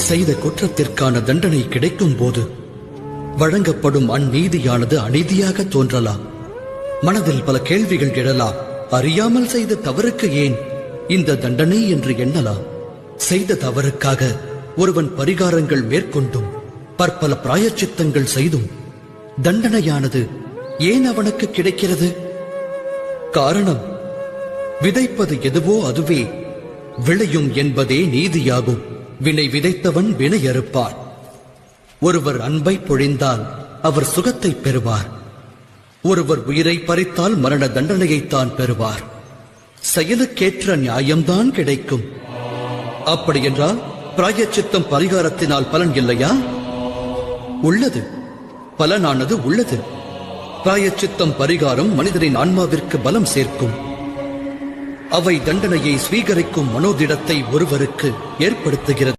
செய்த குற்றத்திற்கான தண்டனை கிடைக்கும் போது வழங்கப்படும் அந்நீதியானது அநீதியாக தோன்றலாம். மனதில் பல கேள்விகள் எழலாம். அறியாமல் செய்த தவறுக்கு ஏன் இந்த தண்டனை என்று எண்ணலாம். செய்த தவறுக்காக ஒருவன் பரிகாரங்கள் மேற்கொண்டும் பற்பல பிராயச்சித்தங்கள் செய்தும் தண்டனையானது ஏன் அவனுக்கு கிடைக்கிறது? காரணம், விதைப்பது எதுவோ அதுவே விளையும் என்பதே நீதியாகும். வினை விதைத்தவன் வினை அறுப்பான். ஒருவர் அன்பை பொழிந்தால் அவர் சுகத்தை பெறுவார். ஒருவர் உயிரை பறித்தால் மரண தண்டனையைத்தான் பெறுவார். செயலுக்கேற்ற நியாயம்தான் கிடைக்கும். அப்படியென்றால் பிராயச்சித்தம் பரிகாரத்தினால் பலன் இல்லையா? உள்ளது, பலனானது உள்ளது. பிராயச்சித்தம் பரிகாரம் மனிதனின் ஆன்மாவிற்கு பலம் சேர்க்கும். அவை தண்டனையை ஸ்வீகரிக்கும் மனோதிடத்தை ஒருவருக்கு ஏற்படுத்துகிறது.